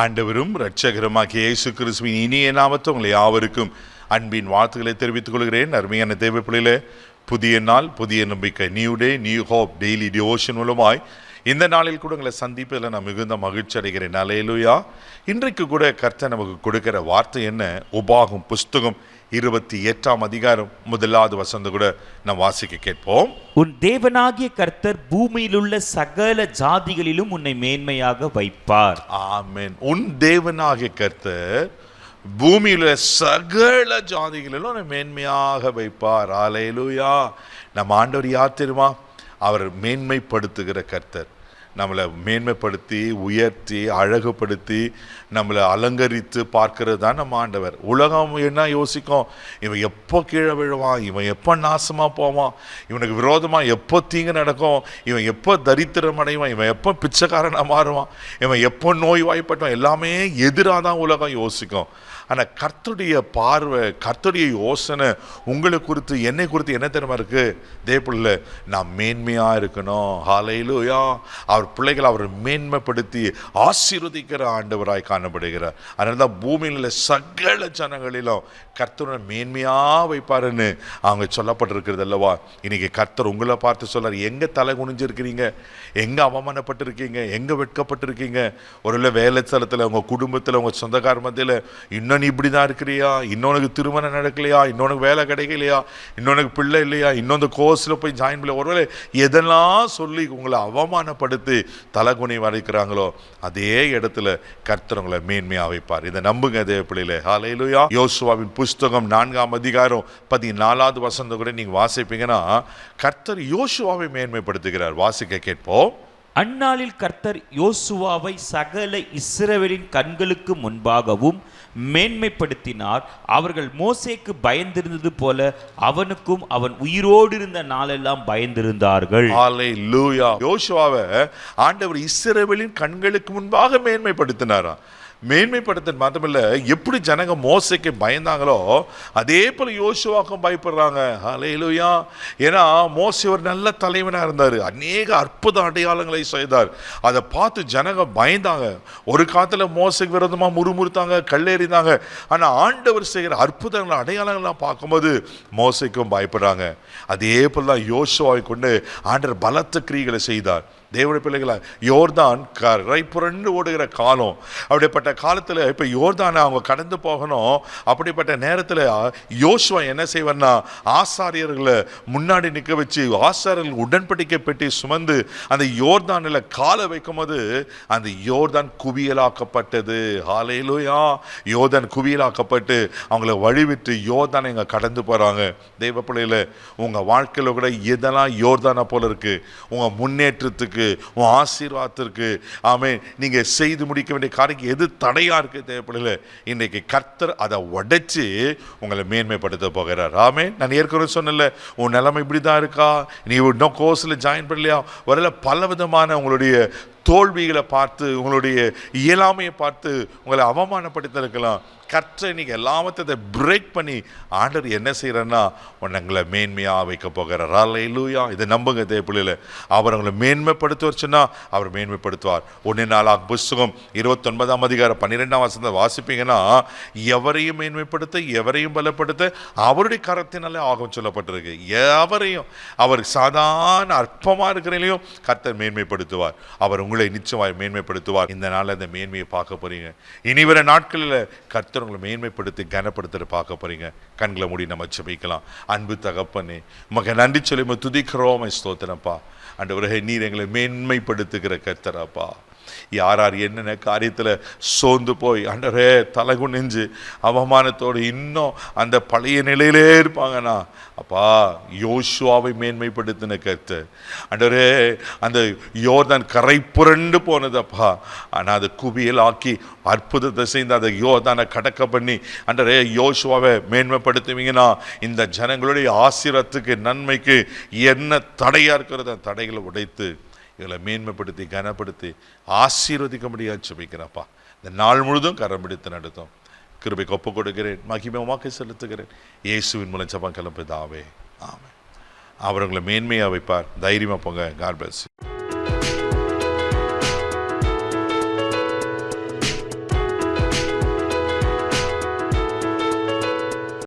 ஆண்டவரும் இரட்சகருமாகிய இயேசு கிறிஸ்துவின் இனிய நாமத்தில் உங்களை யாவருக்கும் அன்பின் வாழ்த்துக்களை தெரிவித்துக் கொள்கிறேன். அருமையான தேவ பிள்ளைகளே, புதிய நாள், புதிய நம்பிக்கை, new day, new hope daily devotion மூலமாய் இந்த நாளில் கூட உங்களை சந்திப்பதில் நான் மிகுந்த மகிழ்ச்சி அடைகிறேன். அல்லேலூயா. இன்றைக்கு கூட கர்த்தர் நமக்கு கொடுக்கிற வார்த்தை என்ன? உபாகம் புஸ்தகம் 28ஆம் அதிகாரம் 1வது வசனம் கூட நாம் வாசிக்க கேட்போம். உன் தேவனாகிய கர்த்தர் பூமியில் உள்ள சகல ஜாதிகளிலும் உன்னை மேன்மையாக வைப்பார். ஆமென். உன் தேவனாகிய கர்த்தர் பூமியில சகல ஜாதிகளிலும் உன்னை மேன்மையாக வைப்பார். அல்லேலூயா. நம்ம ஆண்டவர் யார் தெரியுமா? அவர் மேன்மைப்படுத்துகிற கர்த்தர். நம்மளை மேன்மைப்படுத்தி உயர்த்தி அழகுபடுத்தி நம்மளை அலங்கரித்து பார்க்கறது தான் நம்ம ஆண்டவர். உலகம் என்ன யோசிக்கும்? இவன் எப்போ கீழே விழுவான், இவன் எப்போ நாசமாக போவான், இவனுக்கு விரோதமாக எப்போ தீங்கு நடக்கும், இவன் எப்போ தரித்திரம் அடைவான், இவன் எப்போ பிச்சைக்காரனாக மாறுவான், இவன் எப்போ நோய் வாய்ப்பட்டான், எல்லாமே எதிராக தான் உலகம் யோசிக்கும். ஆனால் கர்த்தருடைய பார்வை, கர்த்தருடைய யோசனை உங்களை குறித்து, என்னை குறித்து என்ன தெரியுமா இருக்கு? தேவப்பிள்ளை, நான் மேன்மையாக இருக்கணும். ஹல்லேலூயா. அவர் பிள்ளைகளை அவர் மேன்மைப்படுத்தி ஆசீர்வதிக்கிற ஆண்டவராய் காணப்படுகிறார். அதனால தான் பூமியில் சகல ஜனங்களிலும் கர்த்தரை மேன்மையாக வைப்பாருன்னு அவங்க சொல்லப்பட்டிருக்கிறது அல்லவா? இன்னைக்கு கர்த்தர் உங்களை பார்த்து சொல்றார், எங்கே தலை குனிஞ்சிருக்கிறீங்க, எங்கே அவமானப்பட்டிருக்கீங்க, எங்கே வெட்கப்பட்டிருக்கீங்க? ஒருவேளை வேலை ஸ்தலத்தில், உங்கள் குடும்பத்தில், உங்கள் சொந்தக்கார மத்தியில் இன்னும் நீ இப்படி தான் இருக்கிறியா, இன்னொன்று திருமணம் நடக்கலையா, இன்னொன்று வேலை கிடைக்கலையா, இன்னொன்று பிள்ளை இல்லையா, இன்னொன்று கோர்ஸில் போய் ஜாயின் பண்ணல, ஒருவேளை எதெல்லாம் சொல்லி உங்களை அவமானப்படுத்தி தலைகுனி வரைக்கிறாங்களோ அதே இடத்துல கர்த்தர் உங்களை மேன்மையாக வைப்பார். இதை நம்புங்க தேவ பிள்ளைகளே. ஹல்லேலூயா. யோசுவாவின் புஸ்தகம் 4ஆம் அதிகாரம் 14வது வசனம் கூட நீங்க வாசிப்பீங்கன்னா கர்த்தர் யோசுவாவை மேன்மைப்படுத்துகிறார். வாசிக்க கேட்போம். அந்நாளில் கர்த்தர் யோசுவாவை சகல இஸ்ரவேலின் கண்களுக்கு முன்பாகவும் மேன்மைப்படுத்தினார். அவர்கள் மோசேக்கு பயந்திருந்தது போல அவனுக்கும் அவன் உயிரோடு இருந்த நாளெல்லாம் பயந்திருந்தார்கள். ஹல்லேலூயா. யோசுவாவை ஆண்டவர் இஸ்ரவேலின் கண்களுக்கு முன்பாக மேன்மைப்படுத்தினாரா? மேன்மைப்படுத்த மாத்திரமில்ல, எப்படி ஜனங்க மோசைக்கு பயந்தாங்களோ அதே போல யோசுவாக்கும் பயப்படுறாங்க. ஹல்லேலூயா. ஏன்னா மோசே ஒரு நல்ல தலைவனாக இருந்தார், அநேக அற்புத அடையாளங்களை செய்தார். அதை பார்த்து ஜனங்க பயந்தாங்க. ஒரு காலத்தில் மோசைக்கு விரோதமாக முறுமுறுத்தாங்க, கல்லெறிந்தாங்க. ஆனால் ஆண்டவர் செய்கிற அற்புதங்கள் அடையாளங்கள்லாம் பார்க்கும்போது மோசைக்கும் பயப்படுறாங்க. அதே போல தான் யோசுவாவை கொண்டு ஆண்டவர் பலத்த கிரியைகளை செய்தார். தேவனுடைய பிள்ளைகளை, யோர்தான் கரை புரண்டு ஓடுகிற காலம். அப்படிப்பட்ட காலத்தில் இப்போ யோர்தானை அவங்க கடந்து போகணும். அப்படிப்பட்ட நேரத்தில் யோசுவா என்ன செய்வார்னா, ஆசாரியர்களை முன்னாடி நிற்க வச்சு ஆசாரியர்கள் உடன்படிக்கை பெட்டி சுமந்து அந்த யோர்தானில் காலை வைக்கும் போது அந்த யோர்தான் குவியலாக்கப்பட்டது. ஹல்லேலூயா. யோர்தான் குவியலாக்கப்பட்டு அவங்கள வழிவிட்டு யோர்தானை இங்கே கடந்து போகிறாங்க. தேவ பிள்ளைகளை, உங்கள் வாழ்க்கையில் கூட எதெல்லாம் யோர்தானை போல இருக்கு, உங்கள் முன்னேற்றத்துக்கு, உன் ஆசீர்வாதத்திற்கு, ஆமென், நீங்க செய்து முடிக்க வேண்டிய காரியம் எது தடையா இருக்கு தேவைப்படல, இன்றைக்கு கர்த்தர் அதை உடைச்சு உங்களை மேன்மைப்படுத்த போகிறார். ஆமென். நான் ஏற்கனவே சொன்னல, உன் நிலைமை இப்படிதான் இருக்கா, நீ இன்னும் கோர்ஸ்ல ஜாயின் பண்ணலையா, வரல பல விதமான உங்களுடைய தோல்விகளை பார்த்து, உங்களுடைய இயலாமையை பார்த்து உங்களை அவமானப்படுத்திருக்கலாம். கர்த்தர் இன்னைக்கு எல்லாமத்தை பிரேக் பண்ணி ஆண்டவர் என்ன செய்யறன்னா உங்களை மேன்மையாக வைக்க போகிறார். ஹல்லேலூயா. இதை நம்புங்க தேவ பிள்ளைகளே. அவர் உங்களை மேன்மைப்படுத்துவார்ச்சுன்னா அவர் மேன்மைப்படுத்துவார். 1 நாளாகமம் புஸ்தகம் 29ஆம் அதிகாரம் 12ஆம் வசனத்தை வாசிப்பீங்கன்னா, எவரையும் மேன்மைப்படுத்த, எவரையும் பலப்படுத்த அவருடைய கரத்தினாலே ஆகும் சொல்லப்பட்டிருக்கு. எவரையும், அவர் சாதாரண அற்பமாக இருக்கிறதையும் கர்த்தர் மேன்மைப்படுத்துவார். அவர் உங்களை நிச்சயமாய் மேன்மைப்படுத்துவார். இந்த நாளில் இந்த மேன்மையை பார்க்க போறீங்க. இனி வர நாட்களில் கர்த்தர் உங்களை மேன்மைப்படுத்தி கனப்படுத்த பார்க்க போறீங்க. கண்களை மூடி நம்ம ஜெபிக்கலாம். அன்பு தகப்பனே, உமக்கு நன்றி சொல்லி துதிக்கிறோம், ஸ்தோத்திரப்பா. ஆண்டவரே, நீர் எங்களை மேன்மைப்படுத்துகிற கர்த்தராப்பா. யார் யார் என்னென்ன காரியத்தில் சோர்ந்து போய் ஆண்டவரே தலை குனிஞ்சு அவமானத்தோடு இன்னும் அந்த பழைய நிலையிலே இருப்பாங்கண்ணா, அப்பா யோசுவாவை மேன்மைப்படுத்தின கர்த்தர். ஆண்டவரே, அந்த யோர்தான் கரை புரண்டு போனதப்பா, ஆனால் அதை குவியல் ஆக்கி அற்புதத்தை செய்து அதை யோர்தானை கடக்க பண்ணி ஆண்டவரே யோசுவாவை மேன்மைப்படுத்துவீங்கன்னா இந்த ஜனங்களுடைய ஆசீர்வாதத்துக்கு, நன்மைக்கு என்ன தடையாக இருக்கிறத தடைகளை உடைத்து இவளை மேன்மைப்படுத்தி கனப்படுத்தி ஆசீர்வதிக்க முடியாது ஜெபிக்கிறப்பா. இந்த நாள் முழுதும் கரம் பிடித்து நடத்தும் கிருபைக்கு ஒப்பு கொடுக்கிறேன். மகிமை உமக்கு செலுத்துகிறேன். இயேசுவின் மூலம் ஜெபம் கிளம்புதாவே. ஆமென். அவர் உங்களை மேன்மையாக வைப்பார். தைரியமாக போங்க. God plus.